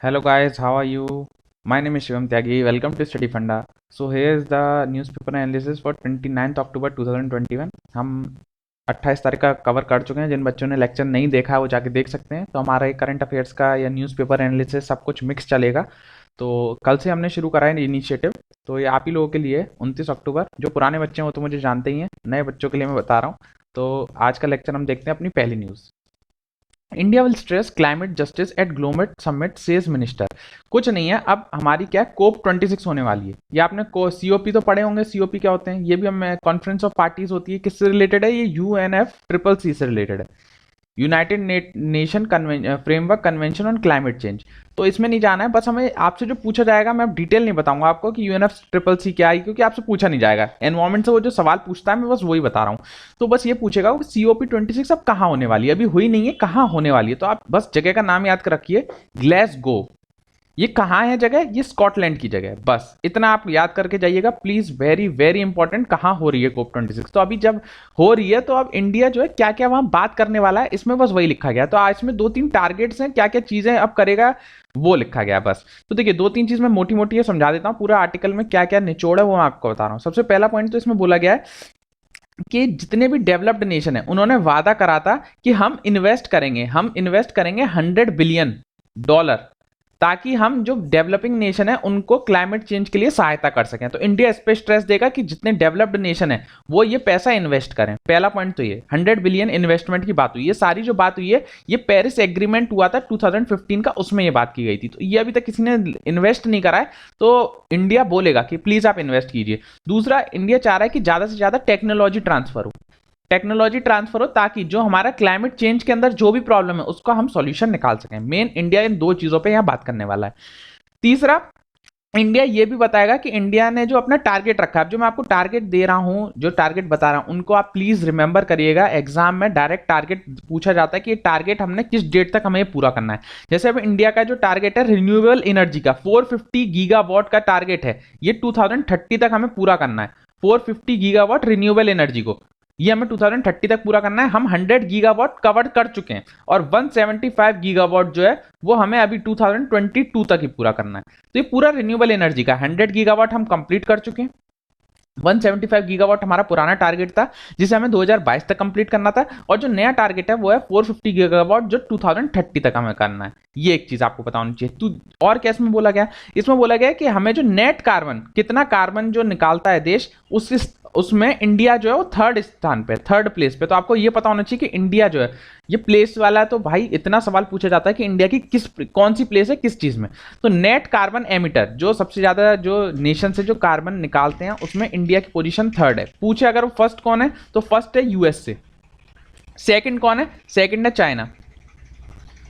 Hello guys, how are you? My name is Shivam Tyagi. Welcome to Study Funda. So here is the newspaper analysis for 29th October 2021. हम 28 तारीख का cover कर चुके हैं। जिन बच्चों ने लेक्चर नहीं देखा है वो जाके देख सकते हैं। तो हमारा ये करंट अफेयर्स का या न्यूज़पेपर एनालिसिस सब कुछ मिक्स चलेगा। तो कल से हमने शुरू करा है इनिशिएटिव। तो ये आप ही लोगों के लिए 29 अक्टूबर, जो पुराने बच्चे हैं वो तो मुझे जानते ही हैं, नए बच्चों के लिए मैं बता रहा हूँ। तो आज का लेक्चर हम देखते हैं अपनी पहली news. India will stress climate justice at global summit says minister. कुछ नहीं है, अब हमारी क्या कोप 26 होने वाली है। ये आपने सीओपी तो पढ़े होंगे, सीओपी क्या होते हैं। ये भी हम कॉन्फ्रेंस ऑफ पार्टीज होती है, किससे रिलेटेड है, ये यूएनएफ ट्रिपल सी से रिलेटेड है, United nation framework convention on climate change. तो इसमें नहीं जाना है, बस हमें आपसे जो पूछा जाएगा, मैं अब डिटेल नहीं बताऊंगा आपको कि यूएनएफ ट्रिपल सी क्या है, क्योंकि आपसे पूछा नहीं जाएगा। एनवायरमेंट से वो जो सवाल पूछता है मैं बस वही बता रहा हूँ। तो बस ये पूछेगा कि सीओपी 26 अब कहाँ होने वाली है, अभी हुई नहीं है, कहाँ होने वाली है। तो आप बस जगह का नाम याद कर रखिए, ग्लासगो। ये कहाँ है जगह, ये स्कॉटलैंड की जगह है। बस इतना आप याद करके जाइएगा प्लीज, वेरी वेरी इंपॉर्टेंट। कहाँ हो रही है कोप 26? तो अभी जब हो रही है तो अब इंडिया जो है क्या क्या वहां बात करने वाला है, इसमें बस वही लिखा गया। तो आज इसमें 2-3 टारगेट्स हैं, क्या क्या चीजें अब करेगा वो लिखा गया बस। तो देखिए 2-3 चीज मैं मोटी मोटी समझा देता हूँ, पूरा आर्टिकल में क्या क्या निचोड़ है वो मैं आपको बता रहा हूँ। सबसे पहला पॉइंट तो इसमें बोला गया है कि जितने भी डेवलप्ड नेशन है उन्होंने वादा करा था कि हम इन्वेस्ट करेंगे 100 बिलियन डॉलर, ताकि हम जो डेवलपिंग नेशन है उनको क्लाइमेट चेंज के लिए सहायता कर सकें। तो इंडिया इस पे स्ट्रेस देगा कि जितने डेवलप्ड नेशन है वो ये पैसा इन्वेस्ट करें। पहला पॉइंट तो ये 100 बिलियन इन्वेस्टमेंट की बात हुई। ये सारी जो बात हुई है ये पेरिस एग्रीमेंट हुआ था 2015 का, उसमें ये बात की गई थी। तो ये अभी तक किसी ने इन्वेस्ट नहीं करा है, तो इंडिया बोलेगा कि प्लीज आप इन्वेस्ट कीजिए। दूसरा, इंडिया चाह रहा है कि ज्यादा से ज्यादा टेक्नोलॉजी ट्रांसफर हो, ताकि जो हमारा क्लाइमेट चेंज के अंदर जो भी प्रॉब्लम है उसका हम सॉल्यूशन निकाल सकें। मेन इंडिया इन दो चीजों पे यहां बात करने वाला है। तीसरा, इंडिया ये भी बताएगा कि इंडिया ने जो अपना टारगेट रखा है, जो मैं आपको टारगेट दे रहा हूं, जो टारगेट बता रहा हूं, उनको आप प्लीज रिमेंबर करिएगा। एग्जाम में डायरेक्ट टारगेट पूछा जाता है कि ये टारगेट हमने किस डेट तक हमें पूरा करना है। जैसे अब इंडिया का जो टारगेट है रिन्यूएबल एनर्जी का 450 गीगावाट का टारगेट है, ये 2030 तक हमें पूरा करना है। 450 गीगावाट रिन्यूएबल एनर्जी को ये हमें 2030 तक पूरा करना है। हम 100 गीगावाट कवर कर चुके हैं और 175 गीगावाट जो है वो हमें अभी 2022 तक ही पूरा करना है। तो ये पूरा रिन्यूएबल एनर्जी का 100 गीगावाट हम कंप्लीट कर चुके हैं। 175 गीगावाट हमारा पुराना टारगेट था जिसे हमें 2022 तक कंप्लीट करना था, और जो नया टारगेट है वो है 450 गीगावाट जो 2030 तक हमें करना है। ये एक चीज आपको पता होनी चाहिए। तो और क्या इसमें बोला गया, इसमें बोला गया कि हमें जो नेट कार्बन, कितना कार्बन जो निकालता है देश, उसमें इंडिया जो है वो थर्ड स्थान पे, थर्ड प्लेस पे। तो आपको ये पता होना चाहिए कि इंडिया जो है ये प्लेस वाला है। तो भाई इतना सवाल पूछा जाता है कि इंडिया की कौन सी प्लेस है किस चीज में। तो नेट कार्बन एमिटर, जो सबसे ज्यादा जो नेशन से जो कार्बन निकालते हैं, उसमें इंडिया की पोजीशन थर्ड है। पूछे अगर वो फर्स्ट कौन है, तो फर्स्ट है यूएसए। सेकंड कौन है, सेकंड है चाइना।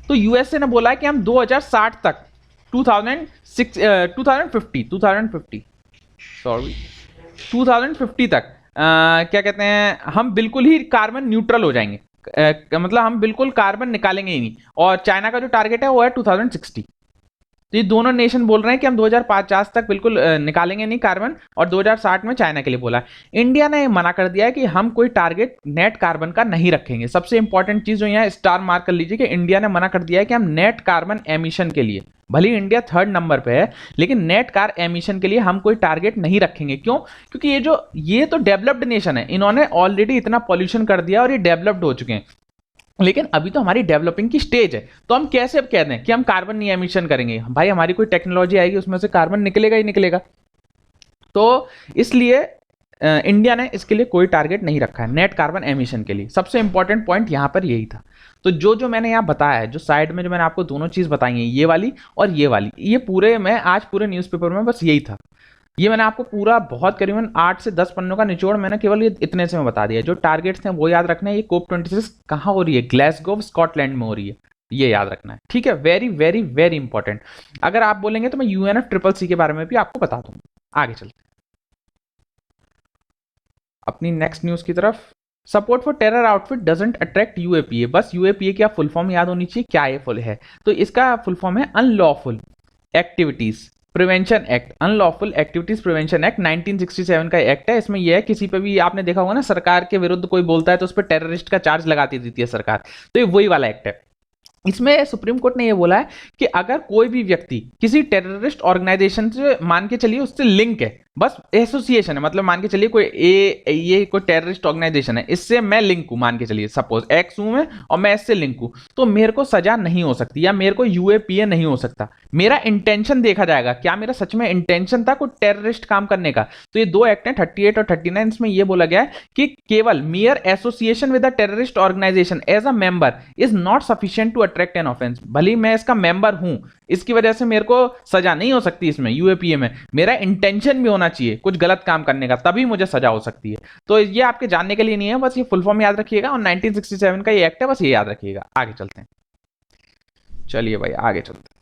तो यूएसए ने बोला है कि हम 2060 तक 2050 तक क्या कहते हैं, हम बिल्कुल ही कार्बन न्यूट्रल हो जाएंगे। मतलब हम बिल्कुल कार्बन निकालेंगे ही नहीं। और चाइना का जो टारगेट है वो है 2060। तो ये दोनों नेशन बोल रहे हैं कि हम 2050 तक बिल्कुल निकालेंगे नहीं कार्बन, और 2060 में चाइना के लिए बोला है। इंडिया ने मना कर दिया है कि हम कोई टारगेट नेट कार्बन का नहीं रखेंगे। सबसे इंपॉर्टेंट चीज जो यहाँ स्टार मार्क कर लीजिए कि इंडिया ने मना कर दिया है कि हम नेट कार्बन एमिशन के लिए, भले ही इंडिया थर्ड नंबर पे है, लेकिन नेट कार एमिशन के लिए हम कोई टारगेट नहीं रखेंगे। क्यों? क्योंकि ये तो डेवलप्ड नेशन है, इन्होंने ऑलरेडी इतना पॉल्यूशन कर दिया और ये डेवलप्ड हो चुके हैं। लेकिन अभी तो हमारी डेवलपिंग की स्टेज है, तो हम कैसे अब कह दें कि हम कार्बन नहीं एमिशन करेंगे। भाई हमारी कोई टेक्नोलॉजी आएगी उसमें से कार्बन निकलेगा ही निकलेगा। तो इसलिए इंडिया ने इसके लिए कोई टारगेट नहीं रखा है नेट कार्बन एमिशन के लिए। सबसे इंपॉर्टेंट पॉइंट यहां पर यही था। तो जो मैंने यहां बताया है, जो साइड में जो मैंने आपको दोनों चीज बताई है, ये वाली और ये वाली, ये पूरे में आज पूरे न्यूज़पेपर में बस यही था। ये मैंने आपको पूरा बहुत करीबन 8 से 10 पन्नों का निचोड़ मैंने केवल ये इतने से में बता दिया। जो टारगेट्स हैं वो याद रखना है। ये कोप 26 कहाँ हो रही है, ग्लासगो स्कॉटलैंड में हो रही है, ये याद रखना है। ठीक है, वेरी वेरी वेरी इंपॉर्टेंट। अगर आप बोलेंगे तो मैं यूएनएफ ट्रिपल सी के बारे में भी आपको बता दूंगा। आगे चलते अपनी नेक्स्ट न्यूज की तरफ। Support for terror outfit doesn't attract UAPA. बस यूएपीए की आप फुल फॉर्म याद होनी चाहिए, क्या ये फुल है। तो इसका फुल फॉर्म है unlawful activities prevention act. Unlawful activities prevention act 1967 का एक्ट है। इसमें यह है, किसी पे भी आपने देखा होगा ना, सरकार के विरुद्ध कोई बोलता है तो उस पर टेररिस्ट का चार्ज लगाती देती है सरकार, तो ये वही वाला एक्ट है। इसमें सुप्रीम कोर्ट ने ये बोला है कि अगर कोई भी व्यक्ति किसी टेररिस्ट ऑर्गेनाइजेशन से मान के चलिए उससे लिंक है, बस एसोसिएशन है, मतलब मान के चलिए कोई ये कोई टेररिस्ट ऑर्गेनाइजेशन है, इससे मैं लिंक हूं, मान के चलिए सपोज एक्स हूं मैं और मैं इससे लिंक हूं, तो मेरे को सजा नहीं हो सकती या मेरे को यूएपीए नहीं हो सकता। मेरा इंटेंशन देखा जाएगा, क्या मेरा सच में इंटेंशन था कोई टेररिस्ट काम करने का। तो ये दो एक्ट हैं 38 और 39, इसमें ये बोला गया है कि केवल mere association with a terrorist organization as a member is not sufficient to attract an offence. भले मैं इसका मेंबर हूं, इसकी वजह से मेरे को सजा नहीं हो सकती इसमें यूएपीए में, मेरा इंटेंशन भी होना चाहिए कुछ गलत काम करने का, तभी मुझे सजा हो सकती है। तो ये आपके जानने के लिए नहीं है, बस ये फुल फॉर्म याद रखिएगा, और 1967 का ये एक्ट है, बस ये याद रखिएगा। आगे चलते हैं, चलिए भाई आगे चलते हैं।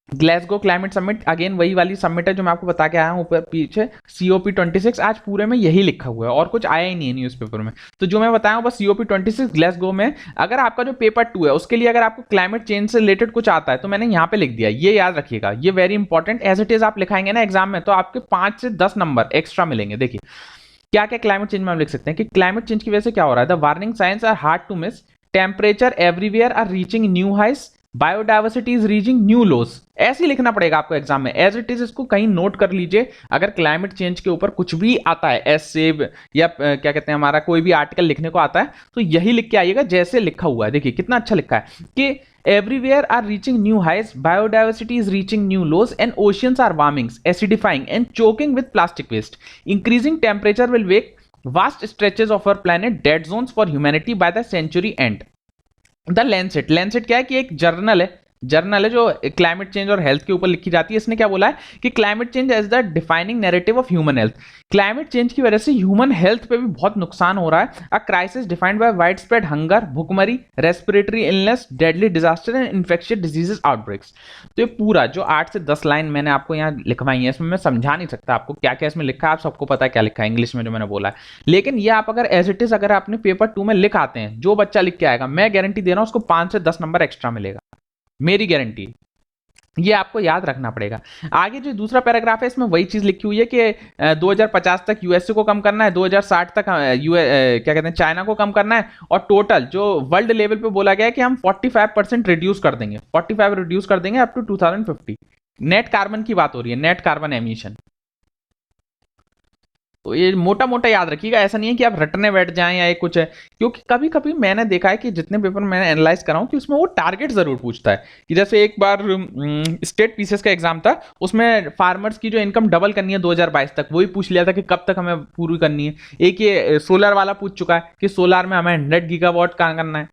ग्लासगो क्लाइमेट समिट, अगेन वही वाली समिट है जो मैं आपको बता के आया हूं ऊपर पीछे, COP26। आज पूरे में यही लिखा हुआ है और कुछ आया ही नहीं है न्यूज़पेपर में, तो जो मैं बताया हूं बस COP26 ग्लासगो में। अगर आपका जो पेपर 2 है उसके लिए अगर आपको क्लाइमेट चेंज से रिलेटेड कुछ आता है तो मैंने यहाँ पे लिख दिया, ये याद रखिएगा, ये very important. As it is आप लिखाएंगे ना एग्जाम में तो आपके 5 से 10 नंबर एक्स्ट्रा मिलेंगे। देखिए क्या क्या क्लाइमेट चेंज में हम लिख सकते हैं कि क्लाइमेट चेंज की वजह से क्या हो रहा है। The warning signs are hard to miss, temperature everywhere are reaching new highs, biodiversity is reaching new lows. ऐसे ही लिखना पड़ेगा आपको एग्जाम में, एज इट इज, इसको कहीं नोट कर लीजिए। अगर क्लाइमेट चेंज के ऊपर कुछ भी आता है ऐसे या क्या कहते हैं हमारा कोई भी आर्टिकल लिखने को आता है तो यही लिख के आइएगा जैसे लिखा हुआ है। देखिए कितना अच्छा लिखा है कि everywhere are reaching new highs, biodiversity is reaching new lows, and oceans are warming, acidifying and choking with plastic waste. Increasing temperature will make vast stretches of our planet dead zones for humanity by the century end. The Lancet, Lancet क्या है कि एक journal है जो climate change और health के ऊपर लिखी जाती है। इसने क्या बोला है कि climate change as the defining narrative of human health. Climate change की वजह से ह्यूमन हेल्थ पे भी बहुत नुकसान हो रहा है। A crisis defined by widespread hunger, भुखमरी, respiratory illness, deadly disaster and infectious diseases outbreaks. तो ये पूरा जो 8 से 10 लाइन मैंने आपको यहाँ लिखवाई है, इसमें मैं समझा नहीं सकता आपको क्या क्या इसमें लिखा है, आप सबको पता है क्या लिखा है इंग्लिश में जो मैंने बोला है। लेकिन ये आप अगर एज इट इज अगर आपने पेपर 2 में लिख आते हैं, जो बच्चा लिख के आएगा मैं गारंटी दे रहा हूँ उसको 5 से 10 नंबर एक्स्ट्रा मिलेगा, मेरी गारंटी। ये आपको याद रखना पड़ेगा। आगे जो दूसरा पैराग्राफ है इसमें वही चीज लिखी हुई है कि 2050 तक यूएसए को कम करना है, 2060 तक क्या कहते हैं चाइना को कम करना है, और टोटल जो वर्ल्ड लेवल पे बोला गया है कि हम 45% रिड्यूस कर देंगे, 45 रिड्यूस कर देंगे अप टू 2050। नेट कार्बन की बात हो रही है, नेट कार्बन एमिशन। तो ये मोटा मोटा याद रखिएगा, ऐसा नहीं है कि आप रटने बैठ जाएं या ये कुछ है, क्योंकि कभी कभी मैंने देखा है कि जितने पेपर मैंने एनालाइज करा हूं कि उसमें वो टारगेट जरूर पूछता है। कि जैसे एक बार स्टेट पीसीएस का एग्जाम था, उसमें फार्मर्स की जो इनकम डबल करनी है 2022 तक, वही पूछ लिया था कि कब तक हमें पूरी करनी है। एक ये सोलर वाला पूछ चुका है कि सोलर में हमें 100 गीगावाट कहाँ करना है।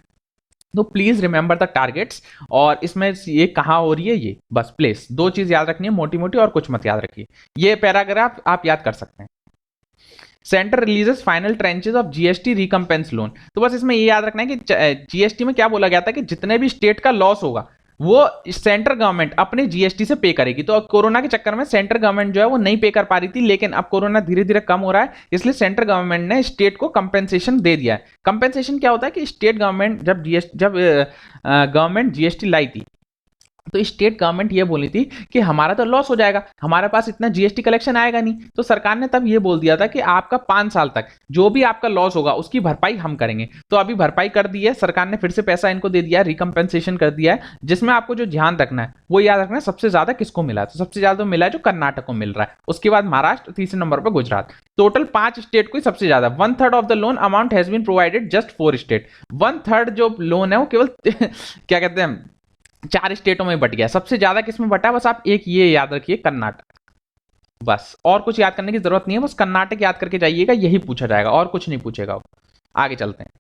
तो प्लीज रिमेंबर द टारगेट्स, और इसमें ये कहाँ हो रही है, ये बस प्लीज 2 चीज याद रखनी है मोटी मोटी, और कुछ मत याद रखिए। ये पैराग्राफ आप याद कर सकते हैं। Centre releases final trenches of GST recompense loan. तो बस इसमें ये याद रखना है कि जीएसटी में क्या बोला गया था कि जितने भी स्टेट का लॉस होगा वो सेंट्रल गवर्नमेंट अपने जीएसटी से पे करेगी। तो कोरोना के चक्कर में सेंट्रल गवर्नमेंट जो है वो नहीं पे कर पा रही थी, लेकिन अब कोरोना धीरे धीरे कम हो रहा है, इसलिए सेंट्रल गवर्नमेंट ने स्टेट को कंपेंसेशन दे दिया है। कंपेंसेशन क्या होता है कि स्टेट गवर्नमेंट जब गवर्नमेंट जीएसटी लाई थी तो स्टेट गवर्नमेंट ये बोली थी कि हमारा तो लॉस हो जाएगा, हमारे पास इतना जीएसटी कलेक्शन आएगा नहीं, तो सरकार ने तब ये बोल दिया था कि आपका 5 साल तक जो भी आपका लॉस होगा उसकी भरपाई हम करेंगे। तो अभी भरपाई कर दी है सरकार ने, फिर से पैसा इनको दे दिया है, रिकम्पेंसेशन कर दिया है। जिसमें आपको जो ध्यान रखना है वो याद रखना है सबसे ज्यादा किसको मिला है। तो सबसे ज्यादा मिला है जो कर्नाटक को मिल रहा है, उसके बाद महाराष्ट्र, तीसरे नंबर पर गुजरात। टोटल 5 स्टेट को सबसे ज्यादा, 1/3 of the loan amount has been provided just 4 state. 1/3 जो लोन है वो केवल क्या कहते हैं 4 स्टेटों में बट गया। सबसे ज्यादा किसमें बटा, बस आप एक ये याद रखिए, कर्नाटक। बस और कुछ याद करने की जरूरत नहीं है, बस कर्नाटक याद करके जाइएगा, यही पूछा जाएगा और कुछ नहीं पूछेगा। आगे चलते हैं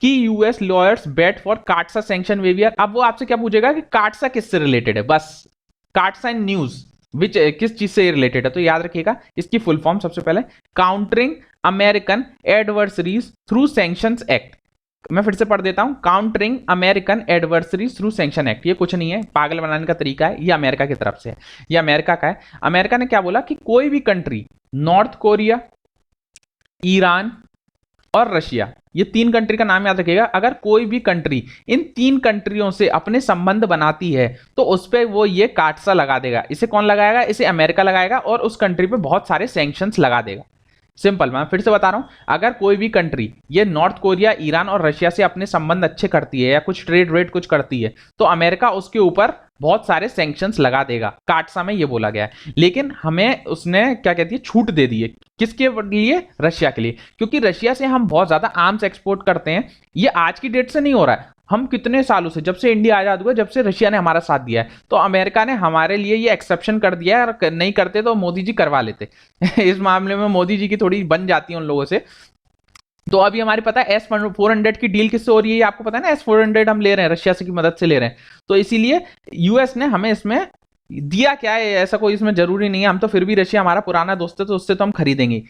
कि US lawyers bet for CAATSA sanction waiver. अब वो आपसे क्या पूछेगा कि काटसा किससे रिलेटेड है, बस काटसा इन न्यूज विच किस चीज से रिलेटेड है। तो याद रखिएगा इसकी फुल फॉर्म सबसे पहले countering American adversaries through sanctions act. मैं फिर से पढ़ देता हूं, countering American adversaries through sanction act. ये कुछ नहीं है, पागल बनाने का तरीका है, ये अमेरिका की तरफ से है, ये अमेरिका का है। अमेरिका ने क्या बोला कि कोई भी कंट्री, नॉर्थ कोरिया, ईरान और रशिया, ये 3 कंट्री का नाम याद रखिएगा, अगर कोई भी कंट्री इन 3 कंट्रियों से अपने संबंध बनाती है तो उस पर वो ये काटसा लगा देगा। इसे कौन लगाएगा, इसे अमेरिका लगाएगा और उस कंट्री पे बहुत सारे सैंक्शंस लगा देगा। सिंपल, मैं फिर से बता रहा हूं, अगर कोई भी कंट्री ये नॉर्थ कोरिया, ईरान और रशिया से अपने संबंध अच्छे करती है या कुछ ट्रेड वेड कुछ करती है, तो अमेरिका उसके ऊपर बहुत सारे सैंक्शंस लगा देगा, काटसा में ये बोला गया है। लेकिन हमें उसने क्या कहती है, छूट दे दी है। किसके लिए? रशिया के लिए, क्योंकि रशिया से हम बहुत ज्यादा आर्म्स एक्सपोर्ट करते हैं। ये आज की डेट से नहीं हो रहा है, हम कितने सालों से, जब से इंडिया आजाद हुआ, जब से रशिया ने हमारा साथ दिया है, तो अमेरिका ने हमारे लिए ये एक्सेप्शन कर दिया है, और नहीं करते तो मोदी जी करवा लेते। इस मामले में मोदी जी की थोड़ी बन जाती है उन लोगों से। तो अभी हमारी पता है S-400 की डील किससे हो रही है, आपको पता है ना, S-400 हम ले रहे हैं रशिया से की मदद से ले रहे हैं। तो इसीलिए यूएस ने हमें इसमें दिया क्या है, ऐसा कोई इसमें जरूरी नहीं है, हम तो फिर भी, रशिया हमारा पुराना दोस्त है तो उससे तो हम खरीदेंगे।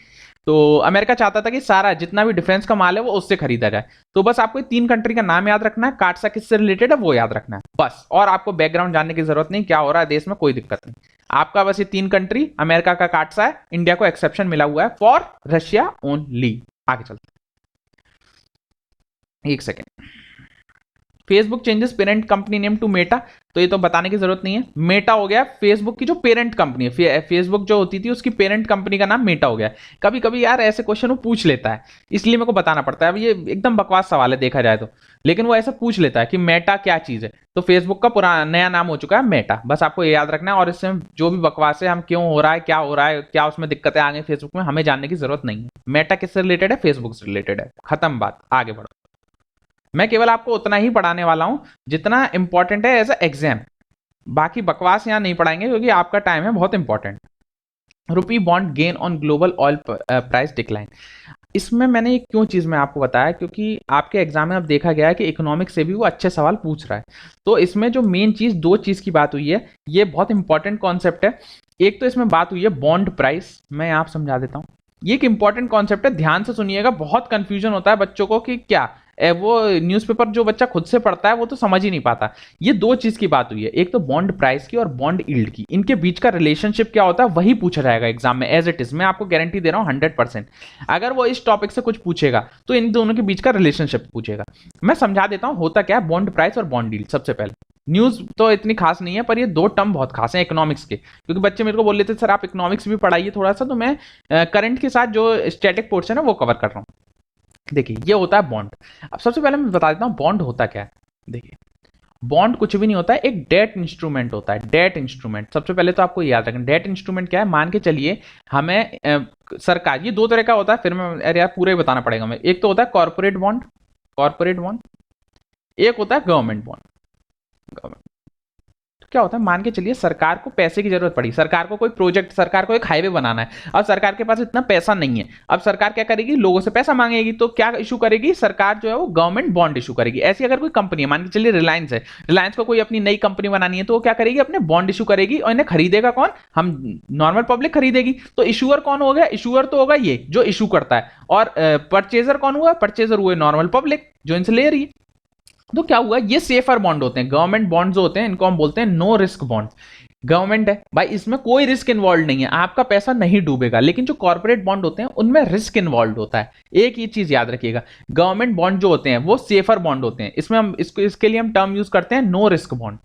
तो अमेरिका चाहता था कि सारा जितना भी डिफेंस का माल है वो उससे खरीदा जाए। तो बस आपको 3 कंट्री का नाम याद रखना है, काटसा किससे रिलेटेड है वो याद रखना है बस, और आपको बैकग्राउंड जानने की जरूरत नहीं, क्या हो रहा है देश में कोई दिक्कत नहीं। आपका बस ये 3 कंट्री, अमेरिका का काटसा है, इंडिया को एक्सेप्शन मिला हुआ है फॉर रशिया ओनली। आगे चलते, एक second. Facebook changes parent company name to Meta, तो ये तो बताने की जरूरत नहीं है, मेटा हो गया फेसबुक की जो पेरेंट कंपनी है। फेसबुक जो होती थी उसकी पेरेंट कंपनी का नाम मेटा हो गया। कभी कभी यार ऐसे क्वेश्चन वो पूछ लेता है, इसलिए मेरे को बताना पड़ता है। अब ये एकदम बकवास सवाल है देखा जाए तो, लेकिन वो ऐसा पूछ लेता है कि मेटा क्या चीज है। तो फेसबुक का पुराना नया नाम हो चुका है मेटा, बस आपको ये याद रखना है। और इससे जो भी बकवास है, हम क्यों हो रहा है, क्या हो रहा है, क्या उसमें दिक्कतें आ गई फेसबुक में, हमें जानने की जरूरत नहीं है। मेटा किससे रिलेटेड है? फेसबुक से रिलेटेड है, खत्म बात, आगे बढ़ो। मैं केवल आपको उतना ही पढ़ाने वाला हूं जितना इंपॉर्टेंट है एज एग्जाम, बाकी बकवास यहां नहीं पढ़ाएंगे क्योंकि आपका टाइम है बहुत important. Rupee bond gain on global oil price decline, इसमें मैंने ये क्यों चीज़ मैं आपको बताया, क्योंकि आपके एग्जाम में अब देखा गया है कि इकोनॉमिक्स से भी वो अच्छे सवाल पूछ रहा है। तो इसमें जो मेन चीज़, 2 चीज़ की बात हुई है, ये बहुत इंपॉर्टेंट कॉन्सेप्ट है। एक तो इसमें बात हुई है बॉन्ड प्राइस, मैं आप समझा देता हूँ। ये एक इंपॉर्टेंट कॉन्सेप्ट है, ध्यान से सुनिएगा, बहुत कंफ्यूजन होता है बच्चों को कि क्या वो न्यूज़पेपर जो बच्चा खुद से पढ़ता है वो तो समझ ही नहीं पाता। ये 2 चीज की बात हुई है, एक तो बॉन्ड प्राइस की और बॉन्ड यील्ड की, इनके बीच का रिलेशनशिप क्या होता है वही पूछा जाएगा एग्जाम में एज इट इज। मैं आपको गारंटी दे रहा हूं 100%। अगर वो इस टॉपिक से कुछ पूछेगा तो इन दोनों के बीच का रिलेशनशिप पूछेगा। मैं समझा देता हूं होता क्या है बॉन्ड प्राइस और बॉन्ड यील्ड। सबसे पहले, न्यूज तो इतनी खास नहीं है पर ये 2 टर्म बहुत खास हैं इकोनॉमिक्स के, क्योंकि बच्चे मेरे को बोल लेते सर आप इकोनॉमिक्स भी पढ़ाइए थोड़ा सा, तो मैं करंट के साथ जो स्टैटिक पोर्शन है वो कवर कर रहा हूँ। देखिए ये होता है बॉन्ड। अब सबसे पहले मैं बता देता हूँ बॉन्ड होता क्या है। देखिए बॉन्ड कुछ भी नहीं होता है, एक डेट इंस्ट्रूमेंट होता है। डेट इंस्ट्रूमेंट, सबसे पहले तो आपको याद रखना डेट इंस्ट्रूमेंट क्या है। मान के चलिए हमें सरकार, ये 2 तरह का होता है, फिर मैं अरे यार पूरा ही बताना पड़ेगा मैं। एक तो होता है कॉर्पोरेट बॉन्ड, कॉर्पोरेट बॉन्ड, एक होता है गवर्नमेंट बॉन्ड। गवर्नमेंट क्या होता है, मान के चलिए सरकार को पैसे की जरूरत पड़ी, सरकार को कोई प्रोजेक्ट, सरकार को एक हाईवे बनाना है, अब सरकार के पास इतना पैसा नहीं है। अब सरकार क्या करेगी, लोगों से पैसा मांगेगी, तो क्या इशू करेगी सरकार, जो है वो गवर्नमेंट बॉन्ड इशू करेगी। ऐसी अगर कोई कंपनी है, मान के चलिए रिलायंस है, रिलायंस को कोई अपनी नई कंपनी बनानी है, तो वो क्या करेगी, अपने बॉन्ड इशू करेगी, और इन्हें खरीदेगा कौन, हम नॉर्मल पब्लिक खरीदेगी। तो इशूअर कौन हो गया, इशूअर तो होगा ये जो इशू करता है, और परचेजर कौन हुआ, परचेजर हुए नॉर्मल पब्लिक जो इनसे ले रही है। तो क्या हुआ, ये सेफर बॉन्ड होते हैं। गवर्नमेंट बॉन्ड जो होते हैं इनको हम बोलते हैं नो रिस्क बॉन्ड। गवर्नमेंट है भाई, इसमें कोई रिस्क इन्वॉल्व नहीं है, आपका पैसा नहीं डूबेगा। लेकिन जो कॉर्पोरेट बॉन्ड होते हैं उनमें रिस्क इन्वॉल्व होता है। एक ही चीज याद रखिएगा, गवर्नमेंट बॉन्ड जो होते हैं वो सेफर बॉन्ड होते हैं। इसमें हम इसके लिए हम टर्म यूज करते हैं नो रिस्क बॉन्ड।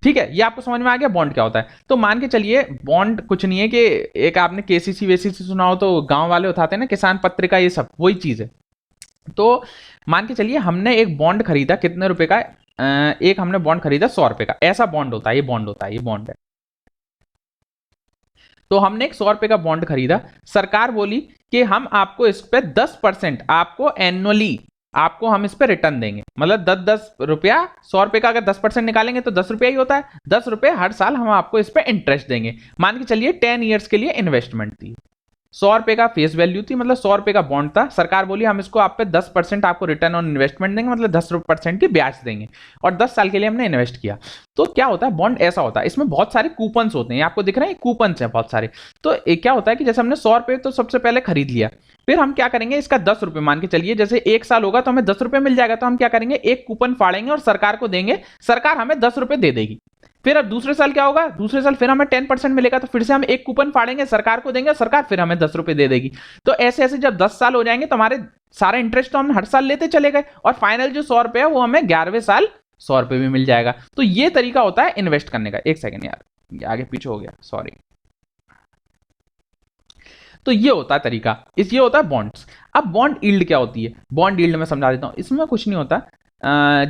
ठीक है, ये आपको समझ में आ गया बॉन्ड क्या होता है। तो मान के चलिए बॉन्ड कुछ नहीं है कि एक आपने केसीसी वेसीसी सुना हो तो गांव वाले उठाते हैं ना, किसान पत्रिका, ये सब वही चीज है। तो मान के चलिए हमने एक बॉन्ड खरीदा, कितने रुपए का, एक हमने बॉन्ड खरीदा 100 रुपए का। ऐसा बॉन्ड होता है, ये बॉन्ड होता है, ये बॉन्ड है। तो हमने एक 100 रुपए का बॉन्ड खरीदा, सरकार बोली कि हम आपको इस पे 10% आपको एनुअली, आपको हम इस पे रिटर्न देंगे। मतलब 10 रुपया, 100 रुपए का अगर 10% निकालेंगे तो 10 रुपया ही होता है, 10 रुपए हर साल हम आपको इस पे इंटरेस्ट देंगे। मान के चलिए 10 ईयर्स के लिए इन्वेस्टमेंट थी, 100 रुपए का फेस वैल्यू थी, मतलब 100 रुपए का बॉन्ड था। सरकार बोली हम इसको आप पे 10% आपको रिटर्न ऑन इन्वेस्टमेंट देंगे, मतलब 10% की ब्याज देंगे, और 10 साल के लिए हमने इन्वेस्ट किया। तो क्या होता है, बॉन्ड ऐसा होता है, इसमें बहुत सारे कूपन्स होते हैं, आपको दिख रहे हैं कूपन्स हैं बहुत सारे। तो क्या होता है कि जैसे हमने 100 रुपए तो सबसे पहले खरीद लिया, फिर हम क्या करेंगे, इसका 10 रुपए मान के चलिए, जैसे 1 साल होगा तो हमें 10 रुपए मिल जाएगा, तो हम क्या करेंगे, एक कूपन फाड़ेंगे और सरकार को देंगे, सरकार हमें 10 रुपए दे देगी। फिर अब दूसरे साल क्या होगा, दूसरे साल फिर हमें 10% मिलेगा, तो फिर से हम एक कूपन फाड़ेंगे, सरकार को देंगे, सरकार फिर हमें 10 रुपए दे देगी। तो ऐसे ऐसे जब 10 साल हो जाएंगे तो हमारे सारा इंटरेस्ट तो हम हर साल लेते चले गए, और फाइनल जो 100 रुपए है वो हमें 11वें साल 100 रुपए भी मिल जाएगा। तो ये तरीका होता है इन्वेस्ट करने का। एक सेकेंड यार, आगे पीछे हो गया, सॉरी। तो ये होता है तरीका, ये होता है बॉन्ड्स। अब बॉन्ड यील्ड क्या होती है, बॉन्ड यील्ड मैं समझा देता हूँ। इसमें कुछ नहीं होता।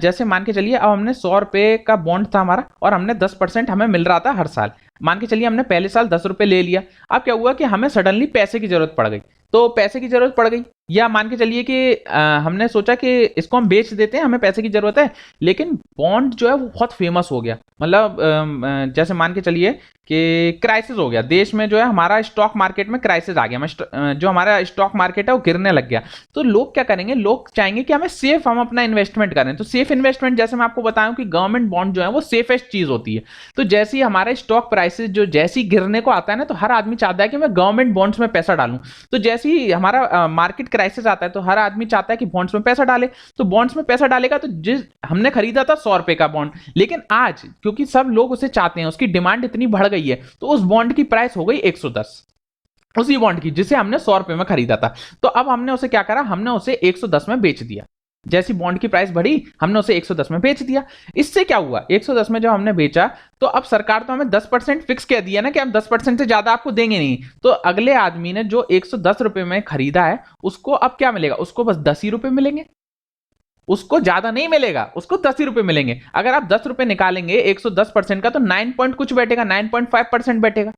जैसे मान के चलिए अब हमने 100 रुपए का बॉन्ड था हमारा और हमने 10% हमें मिल रहा था हर साल। मान के चलिए हमने पहले साल 10 रुपए ले लिया। अब क्या हुआ कि हमें सडनली पैसे की जरूरत पड़ गई, तो पैसे की जरूरत पड़ गई, या मान के चलिए कि हमने सोचा कि इसको हम बेच देते हैं, हमें पैसे की जरूरत है। लेकिन बॉन्ड जो है वो बहुत फेमस हो गया, मतलब जैसे मान के चलिए कि क्राइसिस हो गया देश में, जो है हमारा स्टॉक मार्केट में क्राइसिस आ गया, जो हमारा स्टॉक मार्केट है वो गिरने लग गया। तो लोग क्या करेंगे, लोग चाहेंगे कि हमें सेफ, हम अपना इन्वेस्टमेंट करें। तो सेफ इन्वेस्टमेंट, जैसे मैं आपको बताऊं कि गवर्नमेंट बॉन्ड जो है वो सेफेस्ट चीज होती है। तो जैसे ही हमारा स्टॉक प्राइसेस जो जैसे ही गिरने को आता है ना, तो हर आदमी चाहता है कि मैं गवर्नमेंट बॉन्ड्स में पैसा डालूं। तो जैसे ही हमारा मार्केट क्राइसिस आता है तो हर आदमी चाहता है कि बॉन्ड्स में पैसा डाले। तो बॉन्ड्स में पैसा डालेगा, तो जिस हमने खरीदा था 100 रुपए का बॉन्ड, लेकिन आज क्योंकि सब लोग उसे चाहते हैं, उसकी डिमांड इतनी बढ़ गई है, तो उस बॉन्ड की प्राइस हो गई 110, उसी बॉन्ड की जिसे हमने 100 रुपए में खरीदा था। तो अब हमने उसे क्या करा, हमने उसे 110 में बेच दिया। जैसी बॉन्ड की प्राइस बढ़ी, हमने उसे 110 में बेच दिया। इससे क्या हुआ, 110 में जब हमने बेचा, तो अब सरकार तो हमें 10% फिक्स कह दिया ना कि हम 10% से ज्यादा आपको देंगे नहीं। तो अगले आदमी ने जो 110 रुपए में खरीदा है, उसको अब क्या मिलेगा, उसको बस 10 ही रुपए मिलेंगे, उसको ज्यादा नहीं मिलेगा, उसको 10 ही रुपए मिलेंगे। अगर आप 10 रुपए निकालेंगे 110% का, तो 9 पॉइंट कुछ बैठेगा, 9.5% बैठेगा।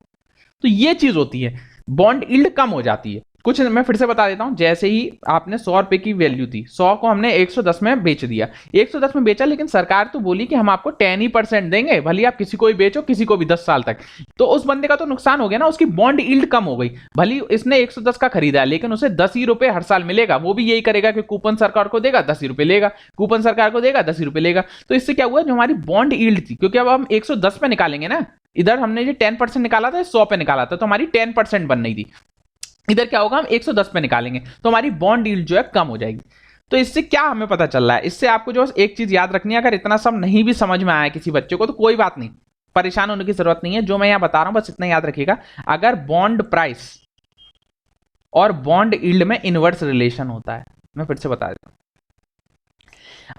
तो ये चीज होती है, बॉन्ड यील्ड कम हो जाती है। कुछ मैं फिर से बता देता हूं, जैसे ही आपने 100 रुपए की वैल्यू थी, 100 को हमने 110 में बेच दिया, 110 में बेचा, लेकिन सरकार तो बोली कि हम आपको 10% देंगे, भले आप किसी को भी बेचो, किसी को भी 10 साल तक। तो उस बंदे का तो नुकसान हो गया ना, उसकी बॉन्ड यील्ड कम हो गई। भले इसने 110 का खरीदा है, लेकिन उसे 10 ही रुपए हर साल मिलेगा। वो भी यही करेगा कि कूपन सरकार को देगा, 10 ही रुपए लेगा, कूपन सरकार को देगा, 10 ही रुपए लेगा। तो इससे क्या हुआ, जो हमारी बॉन्ड यील्ड थी, क्योंकि अब हम 110 पे निकालेंगे ना, इधर हमने जो 10% निकाला था 100 पे निकाला था, तो हमारी 10% बन रही थी। इधर क्या होगा, हम 110 पे निकालेंगे, तो हमारी बॉन्ड यील्ड जो है कम हो जाएगी। तो इससे क्या हमें पता चल रहा है, इससे आपको जो एक चीज याद रखनी है, अगर इतना सब नहीं भी समझ में आया किसी बच्चे को, तो कोई बात नहीं, परेशान होने की जरूरत नहीं है। जो मैं यहां बता रहा हूं बस इतना याद रखिएगा, अगर बॉन्ड प्राइस और बॉन्ड यील्ड में इनवर्स रिलेशन होता है। मैं फिर से बता देता हूं,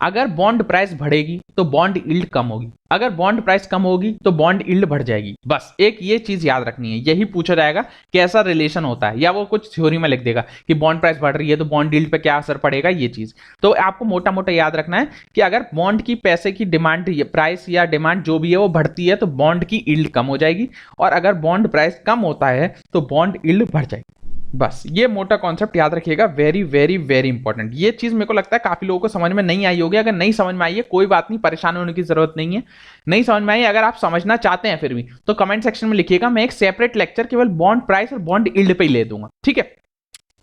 अगर बॉन्ड प्राइस बढ़ेगी तो बॉन्ड यील्ड कम होगी, अगर बॉन्ड प्राइस कम होगी तो बॉन्ड यील्ड बढ़ जाएगी। बस एक ये चीज याद रखनी है, यही पूछा जाएगा कैसा रिलेशन होता है, या वो कुछ थ्योरी में लिख देगा कि बॉन्ड प्राइस बढ़ रही है तो बॉन्ड यील्ड पे क्या असर पड़ेगा, ये चीज। तो आपको मोटा मोटा याद रखना है कि अगर बॉन्ड की पैसे की डिमांड, प्राइस या डिमांड जो भी है वो बढ़ती है, तो बॉन्ड की यील्ड कम हो जाएगी, और अगर बॉन्ड प्राइस कम होता है तो बॉन्ड यील्ड बढ़ जाएगी। बस ये मोटा कॉन्सेप्ट याद रखिएगा, वेरी वेरी वेरी इंपॉर्टेंट। ये चीज मेरे को लगता है काफी लोगों को समझ में नहीं आई होगी। अगर नहीं समझ में आई है कोई बात नहीं, परेशान होने की जरूरत नहीं है। नहीं समझ में आई, अगर आप समझना चाहते हैं फिर भी, तो कमेंट सेक्शन में लिखिएगा, मैं एक सेपरेट लेक्चर केवल बॉन्ड प्राइस और बॉन्ड यील्ड पे ही ले दूंगा, ठीक है।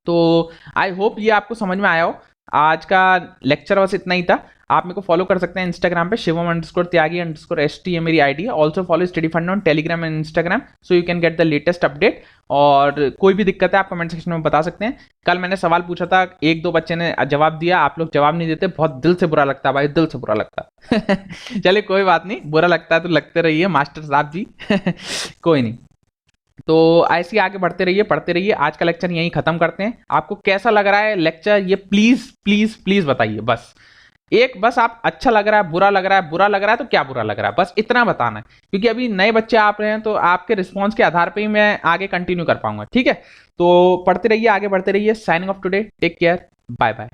तो आई होप ये आपको समझ में आया हो। आज का लेक्चर बस इतना ही था। आप मेरे को फॉलो कर सकते हैं इंस्टाग्राम पे शिवम_त्यागी_st है मेरी आईडी है। ऑल्सो फॉलो स्टडी फंडा on Telegram and Instagram, so you can get the latest update. और कोई भी दिक्कत है आप कमेंट सेक्शन में बता सकते हैं। कल मैंने सवाल पूछा था, एक दो बच्चे ने जवाब दिया, आप लोग जवाब नहीं देते, बहुत दिल से बुरा लगता है भाई, दिल से बुरा लगता है। चलिए कोई बात नहीं, बुरा लगता है तो लगते रहिए मास्टर साहब जी। कोई नहीं, तो ऐसे ही आगे बढ़ते रहिए, पढ़ते रहिए। आज का लेक्चर यहीं खत्म करते हैं। आपको कैसा लग रहा है लेक्चर, ये प्लीज प्लीज प्लीज बताइए। बस बस आप अच्छा लग रहा है, बुरा लग रहा है, बुरा लग रहा है तो क्या बुरा लग रहा है, बस इतना बताना है। क्योंकि अभी नए बच्चे आप रहे हैं, तो आपके रिस्पॉन्स के आधार पर ही मैं आगे कंटिन्यू कर पाऊंगा, ठीक है। तो पढ़ते रहिए, आगे बढ़ते रहिए। Signing off today, take care, bye bye.